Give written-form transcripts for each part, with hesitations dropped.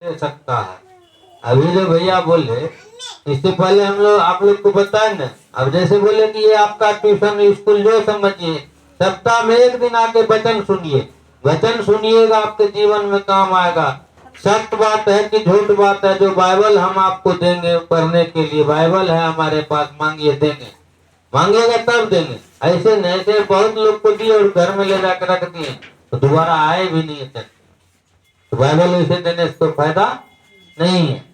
दे सकता है। अभी जो भैया बोले, इससे पहले हम लोग आप लोग को बताए ना, अब जैसे बोले कि ये आपका ट्यूशन स्कूल जो समझिए, सप्ताह में एक दिन आके वचन सुनिए, वचन सुनिएगा आपके जीवन में काम आएगा। सत्य बात है कि झूठ बात है, जो बाइबल हम आपको देंगे पढ़ने के लिए, बाइबल है हमारे पास, मांगिए देंगे, मांगेगा तब देंगे। ऐसे नहीं, ऐसे बहुत लोग को दिए और घर में ले जाकर रख दिए तो दोबारा आए भी नहीं है। तो बाइबल ऐसे देने से तो फायदा नहीं है।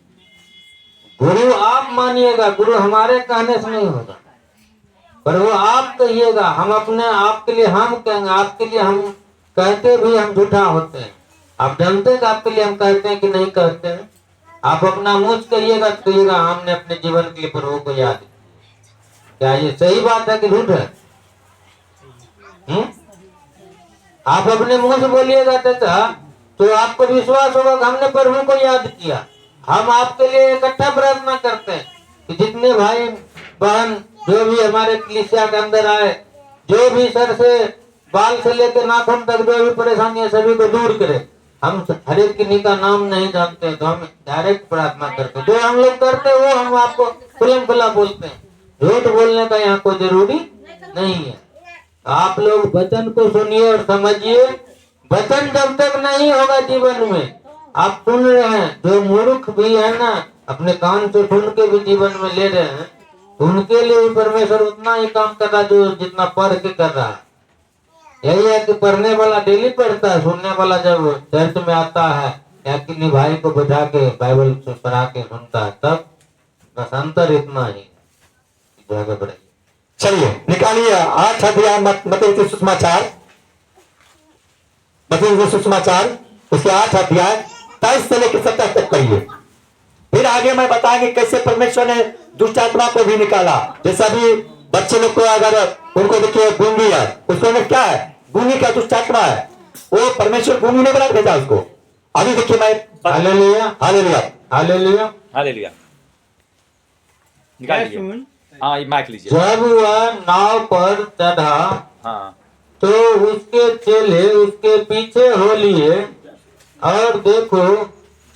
गुरु आप मानिएगा, गुरु हमारे कहने से नहीं होगा, पर वो आप कहिएगा। हम अपने आप के लिए हम कहेंगे, आपके लिए हम कहते भी हम झूठा होते हैं। आप जानते हैं कि आपके लिए हम कहते हैं कि नहीं कहते हैं। आप अपना मुंह से कहिएगा तो कहिएगा हमने अपने जीवन के लिए प्रभु को याद किया। क्या ये सही बात है कि झूठ है? आप अपने मुंह से बोलिएगा तो आपको विश्वास होगा कि हमने प्रभु को याद किया। हम आपके लिए इकट्ठा प्रार्थना करते हैं कि जितने भाई बहन जो भी हमारे कलीसिया के अंदर आए, जो भी सर से बाल से लेकर नाखून तक जो भी परेशानी है सभी को दूर करे। हम हर एक किन्हीं का नाम नहीं जानते हैं तो हम डायरेक्ट प्रार्थना करते हैं। जो हम लोग करते हैं वो हम आपको खुलम खुला बोलते हैं। झूठ बोलने का यहाँ कोई जरूरी नहीं है। आप लोग वचन को सुनिए और समझिए। वचन जब तक नहीं होगा जीवन में, आप सुन रहे हैं, जो मूर्ख भी है ना, अपने कान से सुन के भी जीवन में ले रहे हैं, तो उनके लिए परमेश्वर उतना ही काम कर रहा है जो जितना पढ़ के कर रहा है। यही है कि पढ़ने वाला डेली पढ़ता है, सुनने वाला जब चर्च में आता है या किन्हीं भाई को बैठा के बाइबल से पढ़ा के सुनता है, तब बस अंतर इतना ही आगे बढ़े। चलिए निकालिए 8 अध्याय मत्ती सुसमाचार, मत्ती सुसमाचार उसके 8 अध्याय 23 से लेकर 27 तक पढ़िए। फिर आगे मैं बताएंगे कैसे परमेश्वर ने दुष्ट आत्मा को भी निकाला। जैसा भी बच्चे लोग को अगर उनको देखिए गूंगी है, उसको क्या है, गूंगी का दुष्ट आत्मा है, वो परमेश्वर गूंगी ने बना भेजा उसको। अभी देखिए मैं हालेलुया हालेलुया हालेलुया हालेलुया निकाल लीजिए। हाँ ये माइक लीजिए। जब वह नाव पर चढ़ा हाँ तो उसके चेले उसके पीछे हो लिए, और देखो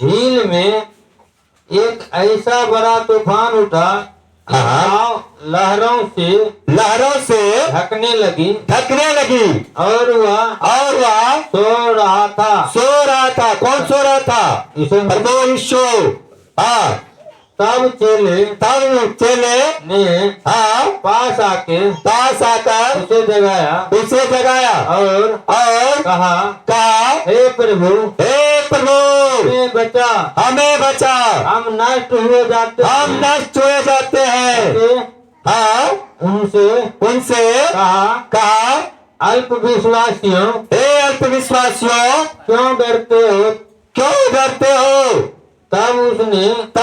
झील में एक ऐसा बड़ा तूफान उठा, नाव लहरों से ढकने लगी और वह सो रहा था। कौन सो रहा था? यीशु। हाँ तब चेले ने पास आकर उसे जगाया और कहा हे प्रभु हमें बचा, हम नष्ट हुए जाते हैं। हाँ उनसे कहा अल्प विश्वासियों क्यों डरते हो? तब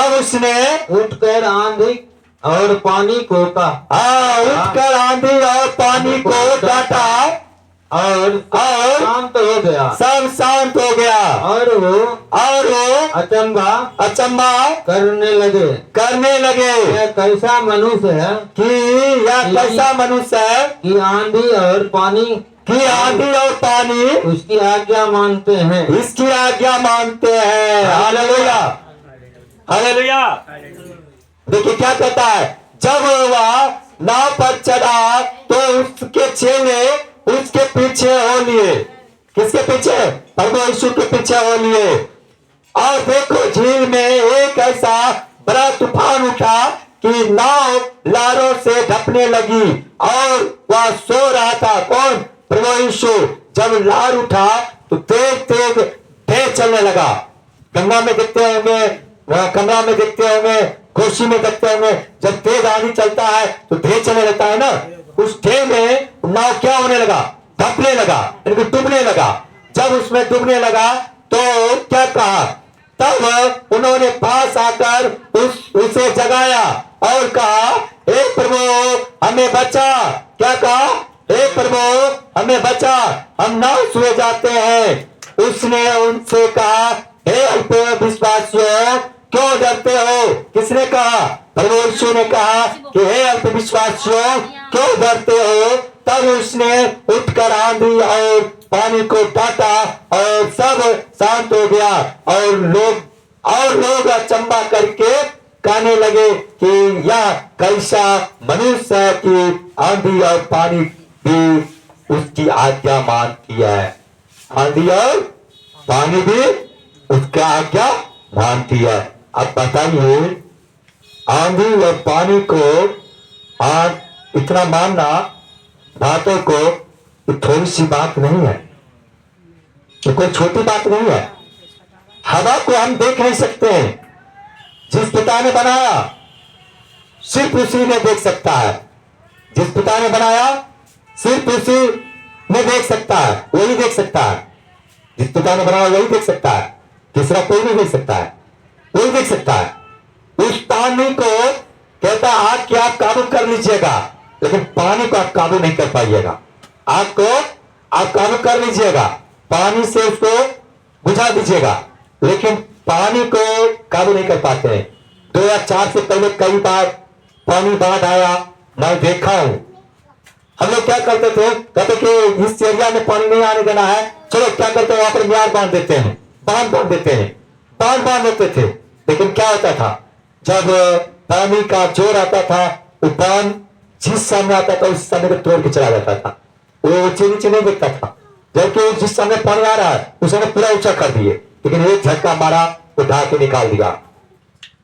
उसने उठकर आंधी और पानी को डांटा और शांत हो गया और वो अचंभा करने लगे। यह कैसा मनुष्य है कि आंधी और पानी उसकी आज्ञा मानते हैं। Hallelujah hallelujah. देखिए क्या कहता है, जब वह नाव पर चढ़ा तो उसके चेले उसके पीछे हो लिए। किसके पीछे? प्रभु यीशु के पीछे हो लिए। और देखो झील में एक ऐसा बड़ा तूफान उठा कि नाव लहरों से ढकने लगी और वह सो रहा था। कौन? प्रभु यीशु। जब लहर उठा तो तेज चलने लगा। गंगा में देखते होंगे, कमरा में देखते होंगे, कोशी में देखते होंगे, जब तेज आंधी चलता है तो तेज चलने लगता है ना। उस ढेर में नाव क्या होने लगा? ढकने लगा, डूबने लगा। जब उसमें डूबने लगा तो क्या कहा? तब उन्होंने पास आकर उसे जगाया और कहा हे प्रभु हमें बचा। क्या कहा? हे प्रभु हमें बचा, हम नाश हुए जाते हैं। उसने उनसे कहा हे अल्प विश्वासियों क्यों डरते हो? किसने कहा? प्रभु यीशु ने कहा कि हे अल्प विश्वासियों क्यों डरते हो? तब उसने उठकर आंधी और पानी को डांटा और सब शांत हो गया और लोग अचंबा करके कहने लगे कि यह कैसा मनुष्य है कि आंधी और पानी भी उसकी आज्ञा मानती है। आंधी और पानी भी उसका आज्ञा मानती है। अब बताइए, आंधी और पानी को आज इतना मानना बातों को ये थोड़ी सी बात नहीं है, ये कोई छोटी बात नहीं है। हवा को हम देख नहीं सकते हैं, जिस पिता ने बनाया सिर्फ उसी ने देख सकता है। जिस पिता ने बनाया सिर्फ उसी ने देख सकता है, वही देख सकता है। जिस पिता ने बनाया वही देख सकता है, तीसरा कोई नहीं देख सकता है, वही देख सकता है। उस पानी को कहता है आग की आप काबू कर लीजिएगा, लेकिन पानी को आप काबू नहीं कर पाइएगा। आग को आप काबू कर लीजिएगा, पानी से उसको बुझा दीजिएगा, लेकिन पानी को काबू नहीं कर पाते हैं। 2004 से पहले कई बार पानी बाढ़ आया, मैं देखा हूं। हम लोग क्या करते थे, कहते कि इस एरिया में पानी नहीं आने देना है, चलो क्या करते हैं वहां पर म्यार बांध देते हैं, बांध देते हैं, बांध देते थे। लेकिन क्या होता था, जब पानी का जोर आता था, वो बांध जिस सामने आता था उस समय को तोड़ के चला जाता था, वो ऊंचे नीचे नहीं देखता था। जबकि जिस समय पानी आ रहा है उस समय पूरा ऊंचा कर दिए, लेकिन एक झटका मारा, वो ढा के निकाल दिया।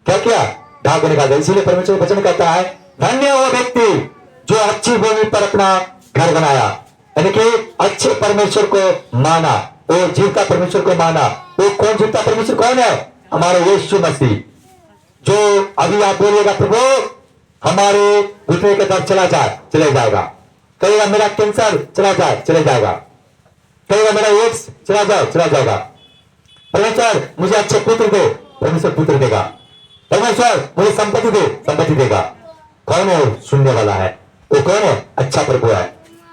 क्या किया? ढा के निकाल दिया। इसीलिए परमेश्वर वचन कहता है, धन्य वो व्यक्ति जो अच्छी भूमि पर अपना घर बनाया, यानी कि अच्छे परमेश्वर को माना, वो जीवता परमेश्वर को माना। वो कौन जीवता परमेश्वर कौन है? हमारे यीशु मसीह। जो अभी आप बोलिएगा प्रभु हमारे घुटने का दर्द चला जाएगा, कहेगा मेरा कैंसर चला जाएगा, कहेगा मेरा एड्स चला जाएगा। परमेश्वर मुझे अच्छे पुत्र दे, परमेश्वर पुत्र देगा। परमेश्वर मुझे संपत्ति देगा। कौन है वो सुनने वाला है? वो कौन है? अच्छा प्रभु है।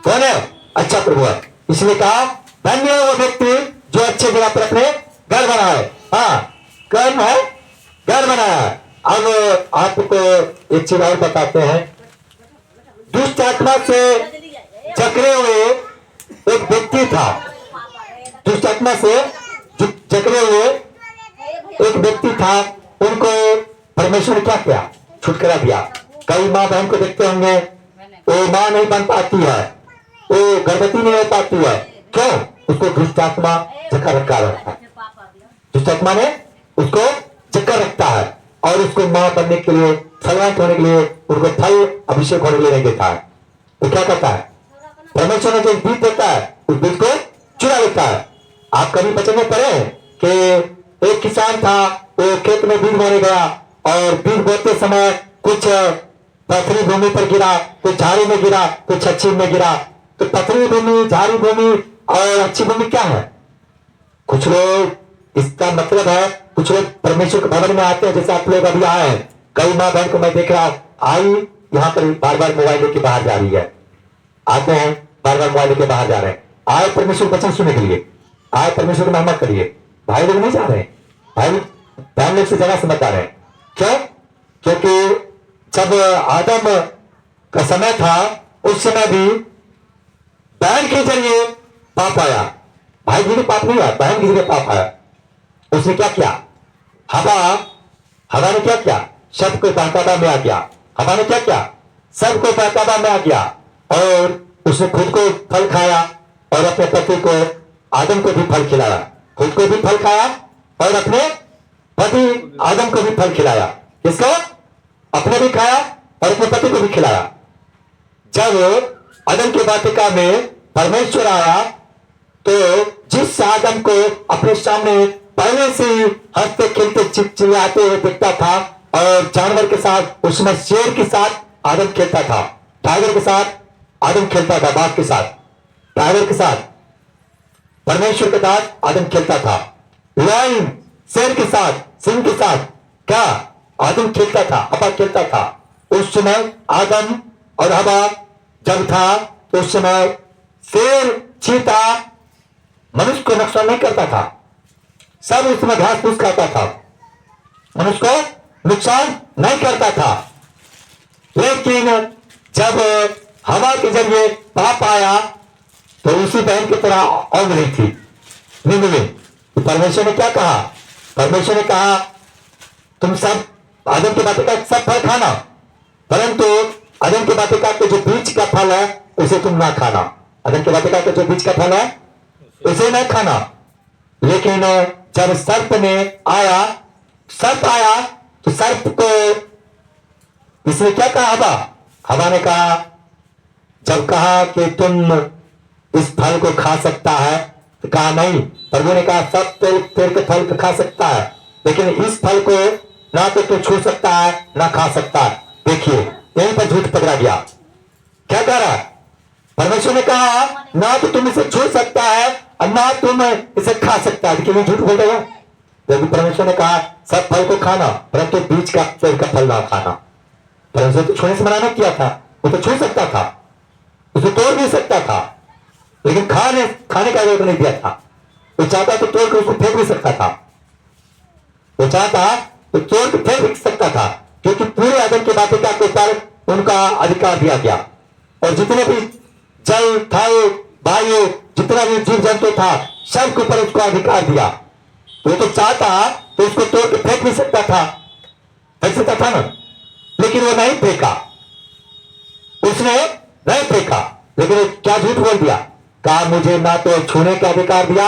कौन है? अच्छा प्रभु है। इसलिए कहा धन्य है वो व्यक्ति जो अच्छे जगह पर अपने घर बनाए। हाँ, कौन है? घर बनाया। अब आपको एक चीज और बताते हैं। दुष्ट आत्मा से जकड़े हुए एक व्यक्ति था, दुष्ट आत्मा से जकड़े हुए एक व्यक्ति था, उनको परमेश्वर ने क्या किया? छुटकारा दिया। कई माँ बहन को देखते होंगे, वो माँ नहीं बन पाती है, वो गर्भवती नहीं हो पाती है। क्यों? उसको दुष्ट आत्मा जकड़ रखा रहता है। दुष्ट आत्मा ने उसको जकड़ रखता है और उसको माँ बनने के लिए, फलवंत होने के लिए, उनको फल अभिषेक होने के लिए नहीं देता है। वो क्या करता है? परमेश्वर ने जो बीज देता है उस बीज को चुरा लेता है। आप कभी बचन में पढ़े कि एक किसान था, वो खेत में बीज बोने गया और बीज बोते समय कुछ पथरी भूमि पर गिरा, कुछ झाड़ी में गिरा, कुछ अच्छी में गिरा। तो पथरी भूमि, झाड़ी भूमि और अच्छी भूमि क्या है? कुछ लोग, इसका मतलब है कुछ लोग परमेश्वर के भवन में आते हैं, जैसे आप लोग अभी आए हैं। कई माँ बहन को मैं देख रहा आई यहाँ पर बार बार मोबाइल लेके बाहर जा रही है, आते हैं बार बार मोबाइल लेके बाहर जा रहे हैं। आए परमेश्वर वचन सुनने के लिए, आए परमेश्वर की महिमा करिए। भाई लोग नहीं जा रहे, भाई बहन लोग से ज्यादा समझदार है। क्यों? क्योंकि जब आदम का समय था उस समय भी बहन के जरिए पाप आया, भाई जी के पाप नहीं आया, बहन के जरिए पाप आया। उसने क्या किया? हवा ने क्या किया? सबको बहकावा में आ गया। हवा ने क्या किया? सबको बहकावा में आ गया और उसने खुद को फल खाया और अपने पति को, आदम को भी फल खिलाया। खुद को भी फल खाया और अपने पति आदम को भी फल खिलाया। किसको? अपने भी खाया और अपने पति को भी खिलाया। जब आदम की वाटिका में परमेश्वर आया तो जिस आदम को अपने सामने पहले से ही हंसते खेलते चिल्लाते हुए दिखता था और जानवर के साथ, उसमें शेर के साथ आदम खेलता था, टाइगर के साथ आदम खेलता था, बाघ के साथ, टाइगर के साथ, परमेश्वर के साथ आदम खेलता था, लाइन शेर के साथ, सिंह के साथ क्या आदम खेलता था, हवा खेलता था। उस समय आदम और हवा जब था तो उस समय शेर, चीता मनुष्य को नुकसान नहीं करता था, सब उसमें घास फूस खाता था, मनुष्य को नुकसान नहीं करता था। लेकिन जब हवा के जरिए पाप आया तो उसी बहन की तरह औंध रही थी नींद में। तो परमेश्वर ने क्या कहा? परमेश्वर ने कहा तुम सब आदम की बातें का सब फल खाना, परंतु आदम की बातें का जो बीज का फल है उसे तुम ना खाना। आदम की बातें का जो बीज का फल है उसे ना खाना। लेकिन जब सर्प आया तो सर्प को इसने क्या कहा? हवा ने कहा, जब कहा कि तुम इस फल को खा सकता है तो कहा नहीं। प्रभु ने कहा सब पेड़ के फल को खा सकता है, लेकिन इस फल को ना तो तू छू सकता है ना खा सकता है। देखिए यहीं पर झूठ पकड़ा गया। क्या कह रहा है? परमेश्वर ने कहा ना तो तुम इसे छू सकता है और ना तुम इसे खा सकता है, लेकिन ये झूठ बोल रहे हो। जबकि परमेश्वर ने कहा सब फल को खाना, परंतु बीज का पेड़ का फल ना खाना। परमेश्वर तो छूने से मना नहीं किया था, वो तो छू सकता था, उसे तोड़ भी सकता था, लेकिन खाने का जरूरत नहीं दिया था। वो चाहता तो तोड़ कर उसको फेंक भी सकता था, वो चाहता तो तोड़ के फेंक भी सकता था, क्योंकि पूरे आदम के बातें के ऊपर उनका अधिकार दिया गया। और जितने भी जल थल वायु जितना भी जीव जंतु था सबके ऊपर उसको अधिकार दिया। वो तो चाहता तो उसको तोड़ के फेंक भी सकता था, फेंक सकता था ना, लेकिन वो नहीं फेंका, उसने नहीं फेंका। लेकिन क्या झूठ बोल दिया? कहा मुझे ना तो छूने का अधिकार दिया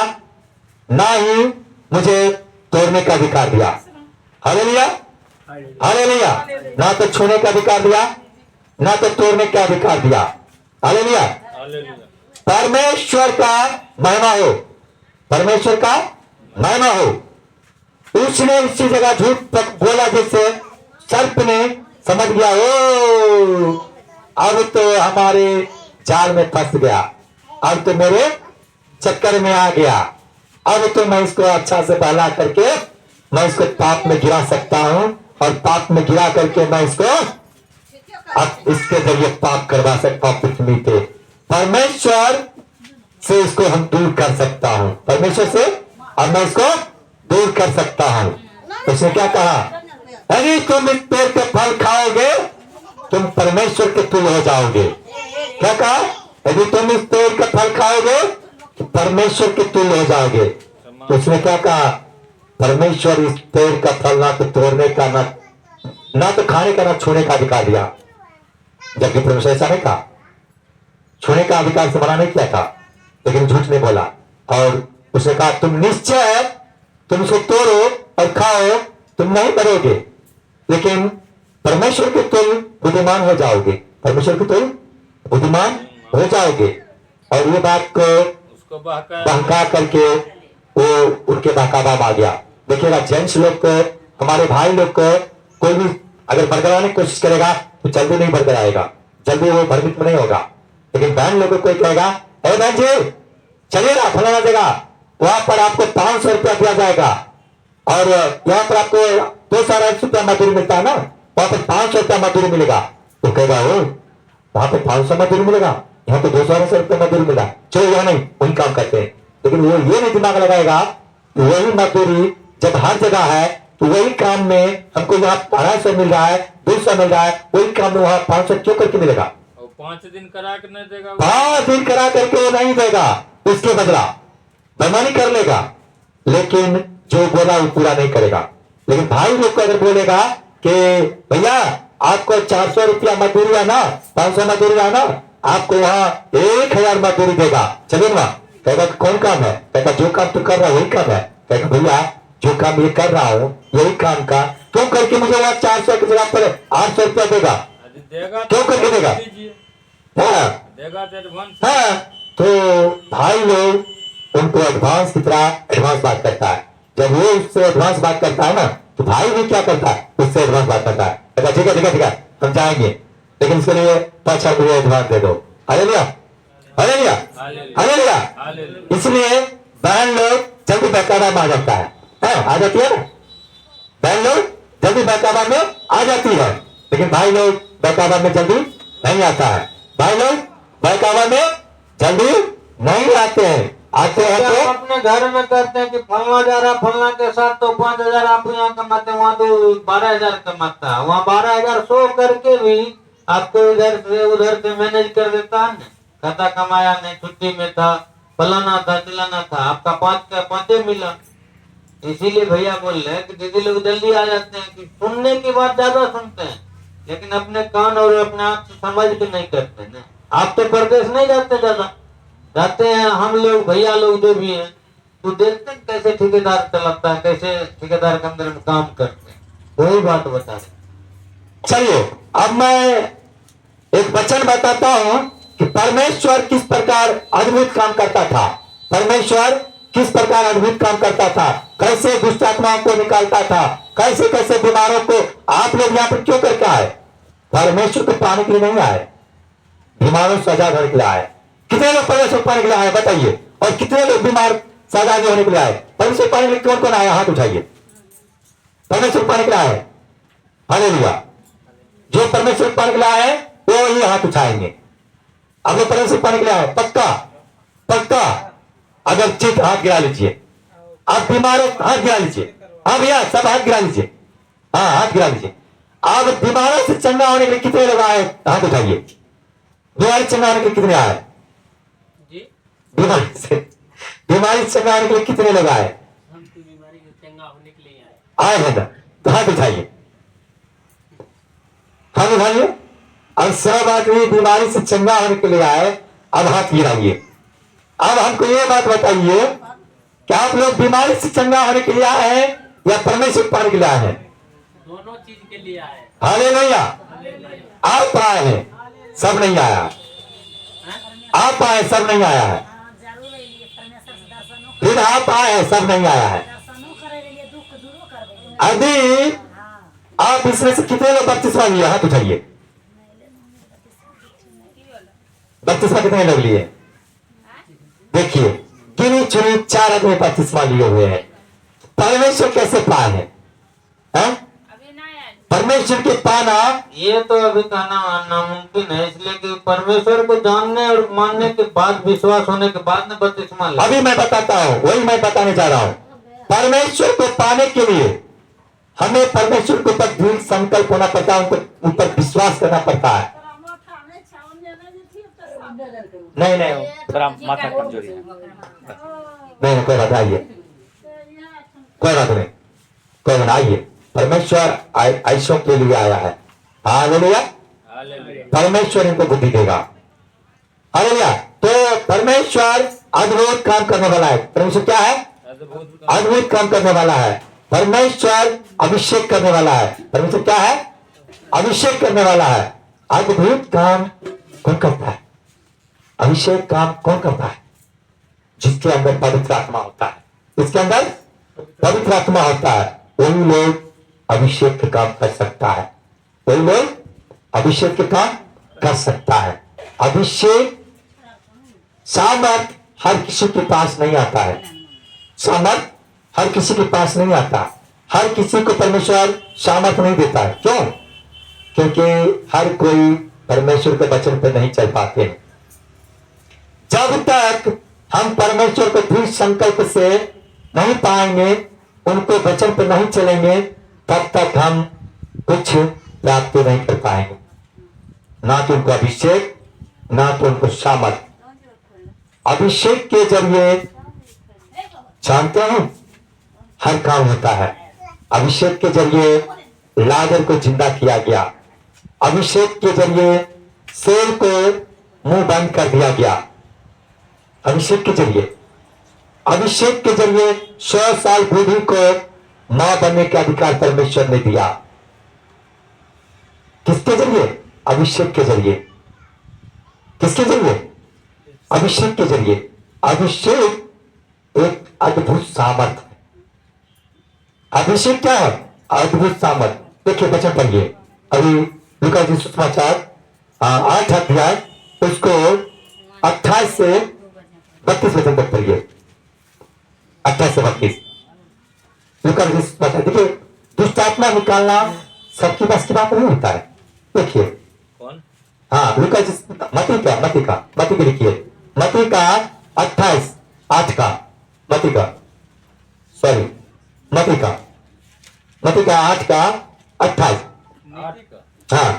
ना ही मुझे तोड़ने का अधिकार दिया। Hallelujah, hallelujah. ना तो छूने का अधिकार दिया ना तो तोड़ने का अधिकार दिया। हालेलुया। परमेश्वर का महिमा हो, परमेश्वर का महिमा हो। उसने इसी जगह झूठ बोला जिससे सर्प ने समझ गया, ओ अब तो हमारे जाल में फंस गया, अब तो मेरे चक्कर में आ गया, अब तो मैं इसको अच्छा से बहला करके मैं इसको पाप में गिरा सकता हूं, और पाप में गिरा करके मैं इसको अब इसके जरिए पाप करवा सकता हूं पृथ्वी पे। परमेश्वर से इसको हम दूर कर सकता हूं, परमेश्वर से और मैं इसको दूर कर सकता हूं। उसने क्या कहा? यदि तुम इस पेड़ के फल खाओगे तुम परमेश्वर के तुल्य हो जाओगे। क्या कहा? यदि तुम इस पेड़ के फल खाओगे तो परमेश्वर के तुल्य हो जाओगे। तो उसने क्या कहा? परमेश्वर इस पेड़ का फल ना तो तोड़ने का ना तो खाने का ना छूने का अधिकार दिया। जबकि परमेश्वर ऐसा नहीं कहा, छूने का अधिकार से मना नहीं किया था, लेकिन झूठ नहीं बोला। और उसने कहा तुम निश्चय तुम इसको तोड़ो और खाओ, तुम नहीं मरोगे, लेकिन परमेश्वर के तुल्य बुद्धिमान हो जाओगे, परमेश्वर के तुल्य बुद्धिमान हो जाओगे। और ये बात को बहका करके वो उनके बहकावा में आ गया। देखिएगा जेंट्स लोग को, हमारे भाई लोग को कोई भी अगर बरकराने की कोशिश करेगा तो जल्दी नहीं बरकर आएगा, जल्दी वो भ्रमित में नहीं होगा। लेकिन बहन लोगों को कोई कहेगा अरे बहन जी चलिए ना फलाना जगह, वहां पर आपको 500 रुपया दिया जाएगा, और यहाँ पर आपको 200 रुपया मजदूरी मिलता है ना, वहां पर 500 रुपया मजदूरी मिलेगा। तो कहेगा वो वहां पर 500 मजदूरी मिलेगा, यहाँ पे 200 रुपया मजदूरी मिला, चलो यहाँ नहीं वही काम करते हैं। लेकिन वो ये नहीं दिमाग लगाएगा कि वही मजदूरी जब हर जगह है तो वही काम में हमको यहाँ 250 मिल रहा है, 200 मिल रहा है, वही काम में वहां 500 क्यों करके मिलेगा? 5 दिन करा के नहीं देगा, 5 दिन करा करके वो नहीं देगा, उसके बदला बेईमानी कर लेगा, लेकिन जो बोला वो पूरा नहीं करेगा। लेकिन भाई लोग को अगर बोलेगा कि भैया आपको 400 रुपया मजदूरी आना, 500 मजदूरी आना, आपको वहां 1000 मजदूरी देगा, चलिए ना। कहेगा कौन काम है? कहता जो काम तू कर रहा है वही काम है। कहता भैया जो काम ये कर रहा हूँ यही काम का क्यों करके मुझे वहां 400 की जगह पर 800 रुपया देगा, देगा क्यों करके देगा? हाँ देगा तो एडवांस। हाँ, तो भाई लोग उनको एडवांस की तरह एडवांस बात करता है। जब वो उससे एडवांस बात करता है ना तो भाई भी क्या करता है? उससे एडवांस बात करता है, कहता ठीक है ठीक है ठीक है हम जाएंगे, लेकिन इसके लिए 500 रुपया एडवांस दे दो। Hallelujah, hallelujah, hallelujah. इसलिए बहन लोग जल्दी बहकावा में आ जाता है, आ जाती है ना, बहन लोग जल्दी बहकावा में आ जाती है, लेकिन भाई लोग बहकावा में जल्दी नहीं आता है। भाई लोग बहकावा में जल्दी नहीं आते हैं, आते हैं हम तो अपने घर में करते हैं कि फलना जा रहा फलना के साथ तो 5000 आप यहाँ कमाते हैं, वहाँ तो 12000 कमाता है, वहाँ 12000 सो करके भी आपको इधर से उधर से मैनेज कर देता है ना। खाता कमाया नहीं, छुट्टी में था, फलाना था चिलाना था, आपका 5 का 5 मिला, इसीलिए भैया बोल रहे हैं कि दीदी लोग जल्दी आ जाते हैं कि सुनने की बात ज्यादा सुनते हैं, लेकिन अपने कान और अपने आंख से समझ के नहीं करते ना। आप तो परदेश नहीं जाते ज्यादा, जाते हैं हम लोग, भैया लोग जो भी हैं, तो देखते हैं कैसे ठेकेदार चलाता है, कैसे ठेकेदार के अंदर में काम करते हैं, वही बात बता रहे। चलिए अब मैं एक वचन बताता हूं कि परमेश्वर किस प्रकार अद्भुत काम करता था। परमेश्वर किस प्रकार अद्भुत काम करता था, कैसे दुष्ट आत्माओं को निकालता था, कैसे कैसे बीमारों को। आप लोग यहाँ पर क्यों करके आए? परमेश्वर को पाने के लिए नहीं आए, बीमारों से आजाद होने के लिए आए। कितने लोग परमेश्वर पाने के लिए आए बताइए? और कितने लोग बीमार से आजाद होने के लिए आए? परमेश्वर पाने के लिए कौन कौन आया? हाथ उठाइए। परमेश्वर पाने के लिए आए। हालेलुया। जो परमेश्वर पाने के लिए आए वो ही हाथ उठाएंगे। अब लोग परमेश्वर पाने के लिए आए, पक्का पक्का? अगर चित हाथ गिरा लीजिए। आप बीमार हो हाथ गिरा लीजिए। हाँ भैया सब हाथ गिरा लीजिए। हाँ हाथ गिरा लीजिए। आप बीमारों से चंगा होने के लिए कितने लोग आए? हाथ उठाइए। बीमारी चंगा होने के लिए कितने आए? जी बीमारी से चंगा होने के लिए कितने लोग आए? हम तो बीमारी से चंगा होने के लिए आए। आए हैं ना, तो हाथ उठाइए। हाथ उठाइए। अब सब आदमी बीमारी से चंगा होने के लिए आए, अब हाथ गिराइए। अब हमको ये बात बताइए कि आप लोग बीमारी से चंगा होने के लिए आए हैं या परमेश्वर पाने के लिए आए हैं? दोनों चीज के लिए आए। हालेलुया। आप आए हैं, सब नहीं आया। आप आए, सब नहीं आया है। जरूर अइए, परमेश्वर से दर्शनो फिर आप आए हैं, सब नहीं आया है। दर्शनो करे लिए दुख दूरो करबे। अभी हाँ आप इसमें से कितने लोग बपतिस्मा लिए? हाथ उठाइए। बपतिस्मा कितने लोग लिए? देखिए गिनी चुनी 4 आदमी बपतिस्मा लिए हुए हैं। परमेश्वर कैसे पाए हैं? हैं? परमेश्वर के पाना ये तो अभी कहना नामुमकिन है, इसलिए कि परमेश्वर को जानने और मानने के बाद, विश्वास होने के बाद न बपतिस्मा ले। अभी मैं बताता हूं, वही मैं बताने जा रहा हूं। परमेश्वर को पाने के लिए हमें परमेश्वर के ऊपर दृढ़ संकल्प होना पड़ता है, उन पर विश्वास करना पड़ता है। नहीं नहीं थोड़ा माथा कमजोरी है। नहीं कोई बात, आइए, कोई बात नहीं, कोई बात, आइए। परमेश्वर ऐसों के लिए आया है। हालेलुया। हालेलुया। परमेश्वर इनको बुद्धि देगा। हालेलुया। तो परमेश्वर अद्भुत काम करने वाला है। परमेश्वर क्या है? अद्भुत अद्भुत काम करने वाला है। परमेश्वर अभिषेक करने वाला है। परमेश्वर क्या है? अभिषेक करने वाला है। अद्भुत काम कौन करता है? अभिषेक काम कौन करता है? जिसके अंदर पवित्र आत्मा होता है। इसके अंदर पवित्र आत्मा होता है, वही लोग अभिषेक के काम कर सकता है। वही लोग अभिषेक के काम कर सकता है। अभिषेक सामर्थ हर किसी के पास नहीं आता है। सामर्थ हर किसी के पास नहीं आता। हर किसी को परमेश्वर सामर्थ नहीं देता है। क्यों? क्योंकि हर कोई परमेश्वर के वचन पर नहीं चल पाते हैं। जब तक हम परमेश्वर को दृढ़ संकल्प से नहीं पाएंगे, उनको वचन पर नहीं चलेंगे, तब तक हम कुछ प्राप्त नहीं कर पाएंगे। ना तो उनको अभिषेक, ना तो उनको सामर्थ। अभिषेक के जरिए जानते हैं हर काम होता है। अभिषेक के जरिए लाजर को जिंदा किया गया। अभिषेक के जरिए शेर को मुंह बंद कर दिया गया। अभिषेक के जरिए, अभिषेक के जरिए 100 साल बूढ़ी को मां बनने का अधिकार परमेश्वर ने दिया। किसके जरिए? अभिषेक के जरिए। किसके जरिए? अभिषेक के जरिए। अभिषेक एक अद्भुत सामर्थ है। अभिषेक क्या है? अद्भुत सामर्थ। देखिए वचन पढ़िए अभी लूका जी सुसमाचार 8 अध्याय, उसको 28 से 32 वचन तक पढ़िए। 28 से 32 लूका जी सुसमाचार। देखिए दुष्ट आत्मा निकालना सबके पास की बात नहीं होता है। देखिए कौन? हाँ लूका जी, मती के लिखिए, मती का 28 8 का, मती का 8 का 28। नीति का। हाँ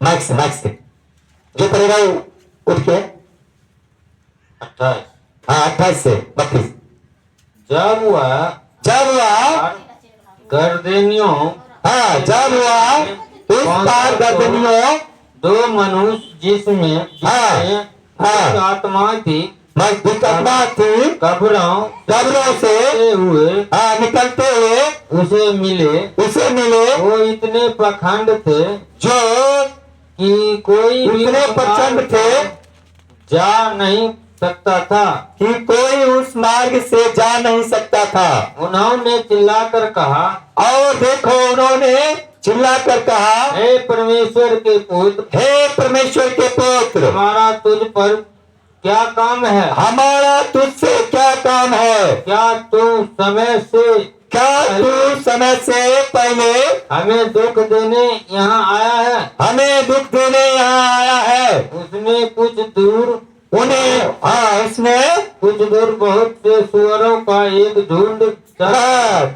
माइक से जो पढ़ेगा वो उठ के 28। हाँ 28 से 32। जब वह गर्दनियों हाँ जब वह उस पार गर्दनियों दो मनुष्य जिसमें हाँ। आत्मा थी मजबूत आत्मा थी कब्रों से हुए हाँ निकलते हुए उसे मिले वो इतने पखंड थे जो कि कोई भी इतने प्रचंड थे जा नहीं सकता था कि कोई उस मार्ग से जा नहीं सकता था। उन्होंने चिल्लाकर कहा और देखो उन्होंने चिल्लाकर कहा हे परमेश्वर के पुत्र हे परमेश्वर के पुत्र हमारा तुझ पर क्या काम है हमारा तुझसे क्या काम है क्या तू समय से पहले हमें दुख देने यहाँ आया है हमें दुख देने यहाँ आया है। उसने कुछ दूर उसने कुछ दूर बहुत से सुअरों का एक झुंड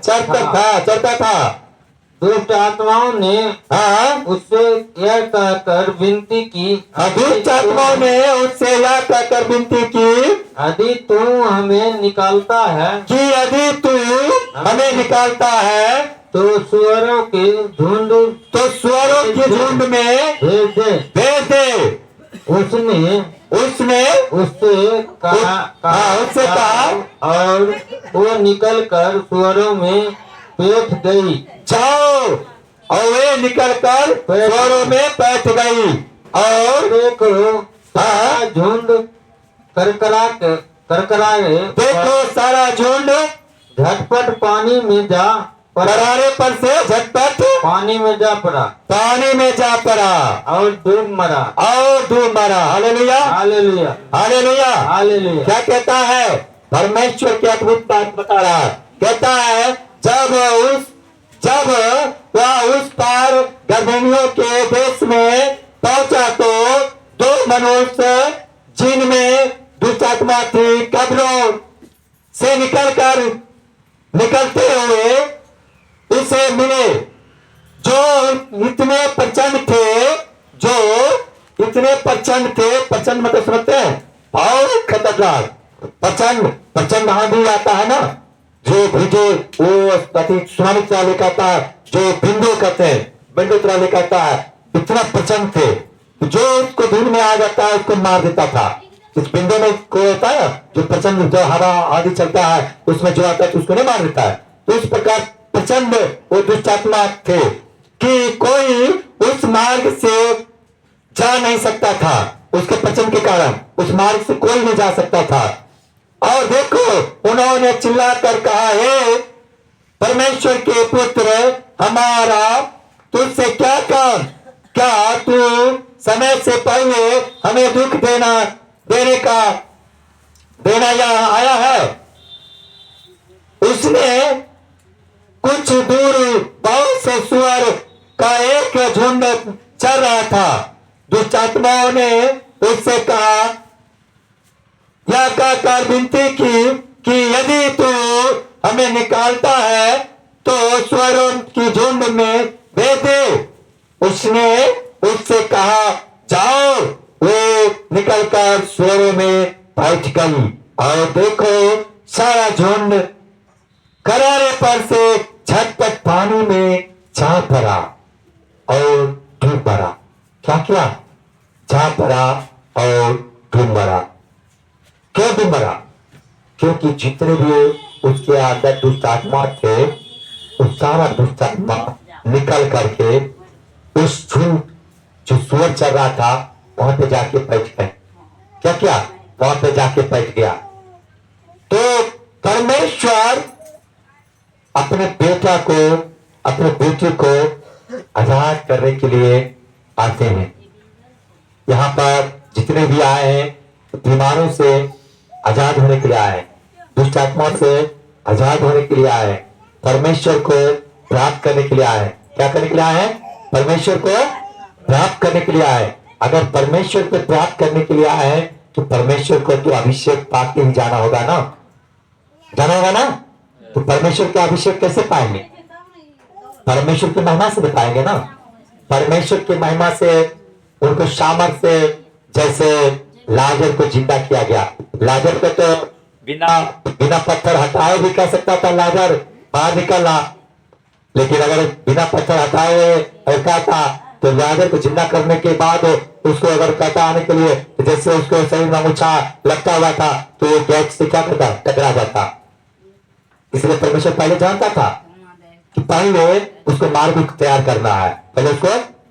चरता था। दुष्ट आत्माओं ने उससे यह कहकर विनती की दुष्ट आत्माओं ने उससे यह कहकर विनती की यदि तू हमें निकालता है कि यदि तू हमें निकालता है तो सुअरों के झुंड में भेज दे। उसने उससे कहा और वो निकलकर सुअरों में बैठ गई। जाओ और वे निकलकर सुअरों में बैठ गई और देखो झुंड करकराए देखो सारा झुंड झटपट पानी में जा करारे पर से झटपट पानी में जा पड़ा और डूब मरा। Hallelujah hallelujah hallelujah hallelujah. क्या कहता है परमेश्वर की अद्भुत बात बता रहा है। कहता है जब वह उस पार गर्दनियों के देश में पहुंचा तो दो मनुष्य जिनमें दुष्ट आत्मा थी कब्रों से निकलते हुए उसे मिले जो इतने प्रचंड थे प्रचंड मतलब समझते हैं और खतरनाक प्रचंड आंधी आता है ना जो वो सुनामी चला लेकर आता है जो बिंदु कहते हैं बिंदु चला लेकर आता है इतना प्रचंड थे जो उसको धूल में आ जाता है उसको मार देता था। इस बिंदु में को होता है जो प्रचंड जो हवा आदि चलता है उसमें जो आता है तो उसको नहीं मार देता है। तो इस प्रकार प्रचंड वो दुष्टात्मा थे कि कोई उस मार्ग से जा नहीं सकता था। उसके प्रचंड के कारण उस मार्ग से कोई नहीं जा सकता था। और देखो उन्होंने चिल्लाकर कहा हे परमेश्वर के पुत्र हमारा तुझसे क्या काम क्या तू समय से पहले हमें दुख देना यहाँ आया है। उसने कुछ दूर बहुत से सुअर का एक झुंड चल रहा था। दुष्ट आत्माओं ने उससे कहा यह कहकर विनती की कि यदि तू हमें निकालता है तो सुअरों की झुंड में भेज दे। उसने उससे कहा जाओ। वे निकलकर सुअरों में बैठ गई और देखो सारा झुंड करारे पर से झटपट पानी में जा पड़ा और डूब मरा। क्या जा पड़ा और डूब मरा। क्यों डूब मरा? क्योंकि जितने भी उसके अंदर दुष्ट आत्मा थे उस सारा दुष्ट आत्मा निकल करके उस झुंड जो सुअर चल रहा था वहां पे जाके बैठ गए। क्या वहां पे जाके बैठ गया। तो परमेश्वर अपने बेटा को अपने बेटे को आजाद करने के लिए आते हैं। यहाँ पर जितने भी आए हैं बीमारों से आजाद होने के लिए आए, दुष्ट आत्मा से आजाद होने के लिए आए, परमेश्वर को प्राप्त करने के लिए आए। क्या करने के लिए आए? परमेश्वर को प्राप्त करने के लिए आए। अगर परमेश्वर को प्राप्त करने के लिए आए तो परमेश्वर को तो अभिषेक पाके ही जाना होगा ना। तो परमेश्वर का अभिषेक कैसे पाएंगे? परमेश्वर की महिमा से बताएंगे ना। परमेश्वर की महिमा से उनको सामर्थ्य से, जैसे लाजर को जिंदा किया गया। लाजर को तो बिना बिना पत्थर हटाए भी कर सकता था, लाजर बाहर निकलना, लेकिन अगर बिना पत्थर हटाए और कहता तो लाजर को जिंदा करने के बाद उसको अगर कहता आने के लिए, तो जैसे उसको शरीर में मूछा लगता हुआ था तो वो गैस से क्या करता, टकरा जाता। इसलिए परमेश्वर पहले जानता था कि पहले उसको मार्ग तैयार करना है, पहले उसको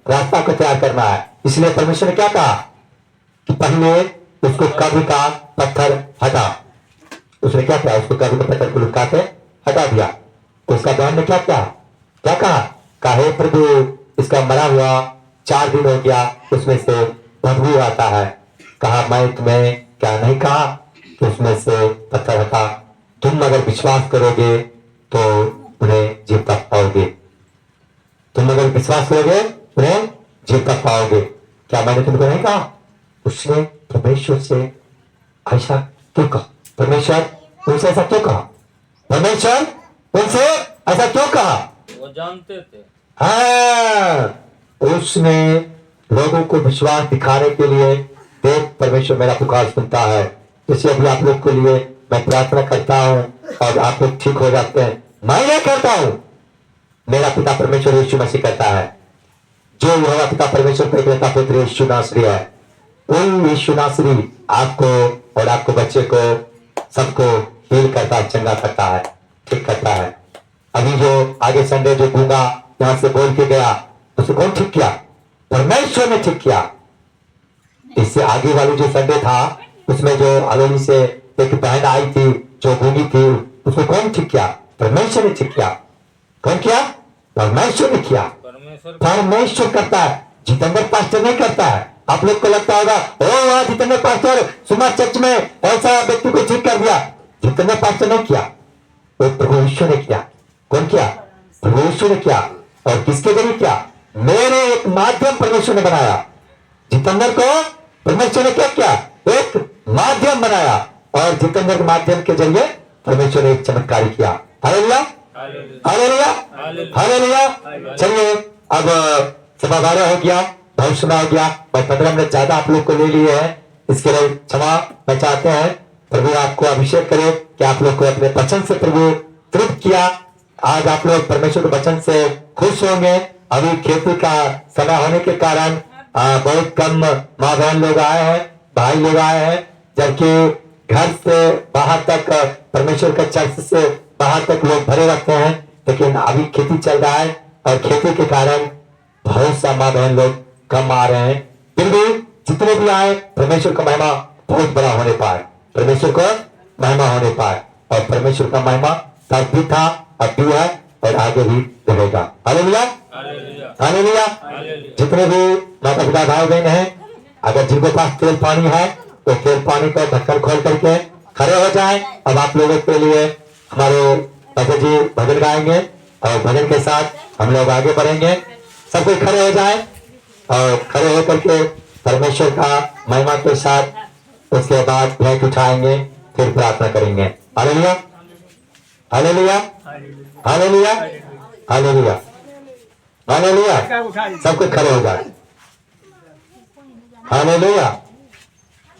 रास्ता को तैयार करना है। इसलिए परमेश्वर ने क्या कहा कि पहले उसको कब्र का पत्थर हटा। उसने क्या किया, उसको कब्र के पत्थर को लुका के हटा दिया। तो उसका बहन ने क्या किया, क्या कहा, हे प्रभु इसका मरा हुआ 4 दिन हो गया, उसमें से बदबू आता है। कहा मैं तुम्हें क्या नहीं कहा कि उसमें से पत्थर हटा, तुम अगर विश्वास करोगे तो उन्हें जीवता पाओगे, तुम अगर विश्वास करोगे उन्हें जीवता पाओगे। क्या मैंने तुमको नहीं कहा? उसने परमेश्वर से ऐसा क्यों कहा, परमेश्वर उनसे ऐसा क्यों कहा, परमेश्वर उनसे ऐसा क्यों कहा? वो जानते थे। हाँ, उसने लोगों को विश्वास दिखाने के लिए, देख परमेश्वर मेरा पुकार सुनता है। इसलिए अभी आप लोग के लिए मैं प्रार्थना करता हूँ और आप लोग ठीक हो जाते हैं। मैं नहीं करता हूँ, मेरा पिता परमेश्वर यीशु मसीह करता है। जो यहोवा पिता परमेश्वर का इकलौता पुत्र यीशु नासरी है, वही यीशु नासरी आपको और आपको बच्चे को सबको हील करता है, चंगा करता है, ठीक करता है। अभी जो आगे संडे जो गूंगा यहां से बोल के गया, उसे कौन ठीक किया? परमेश्वर ने ठीक किया। इससे आगे वाली जो संडे था उसमें जो अलोनी से एक बहन आई थी जो गूंगी थी, उसको कौन ठीक किया? परमेश्वर ने ठीक किया। कौन किया? परमेश्वर ने किया। परमेश्वर करता है, जितेंद्र पास्टर नहीं करता है। आप लोग को लगता होगा ओ वाह जितेंद्र पास्टर सुमा चर्च में ऐसा व्यक्ति को ठीक कर दिया। जितेंद्र पास्टर ने किया, वो प्रभु यीशु ने किया। कौन किया? प्रभु यीशु ने किया। और किसके जरिए किया? मेरे एक माध्यम परमेश्वर ने बनाया। जितेंद्र को परमेश्वर ने क्या किया? एक माध्यम बनाया और जितेंद्र के माध्यम के जरिए परमेश्वर ने एक चमत्कार किया। Hallelujah, hallelujah, hallelujah. चलिए अब सवा 12 हो गया, बहुत समय हो गया। मैं 15 मिनट ज्यादा आप लोग को ले लिए हैं, इसके लिए क्षमा मैं चाहते हैं। प्रभु आपको अभिषेक करे कि आप लोग को अपने वचन से प्रभु तृप्त किया। आज आप लोग परमेश्वर के वचन से खुश होंगे। अभी खेती का समय होने के कारण बहुत कम माँ बहन लोग आए हैं, भाई लोग आए हैं, जबकि घर से बाहर तक परमेश्वर के चर्च से बाहर तक लोग भरे रहते हैं। लेकिन अभी खेती चल रहा है और खेती के कारण बहुत सा माँ बहन लोग कम आ रहे हैं। फिर भी जितने भी आए परमेश्वर का महिमा बहुत बड़ा होने पाए, परमेश्वर को महिमा होने पाए। और परमेश्वर का महिमा तब भी था, अब भी है और आगे भी रहेगा। Hallelujah, hallelujah. जितने भी माता पिता भाई बहन हैं, अगर जिनके पास तेल पानी है तो तेल पानी का ढक्कन खोल करके खड़े हो जाएं। अब आप लोगों के लिए हमारे पापा जी भजन गाएंगे और भजन के साथ हम लोग आगे बढ़ेंगे। सब कोई खड़े हो जाए और खड़े होकर के परमेश्वर का महिमा के साथ उसके बाद भेंट उठाएंगे, फिर प्रार्थना करेंगे। Hallelujah, hallelujah, hallelujah, hallelujah, hallelujah. सब कोई खड़े हो जाए। हालेलुया।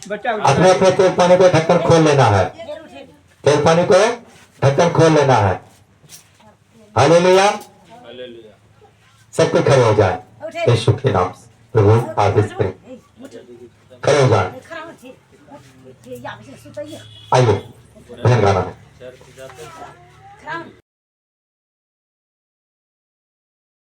अपने अपने तेल पानी को ढक्कन खोल लेना है, तेल पानी को ढक्कन खोल लेना है। हालेलुया। सब कोई खड़े हो जाए यीशु के नाम से। प्रभु आदेश करें, खड़े हो जाए। आइए भजन गाना है।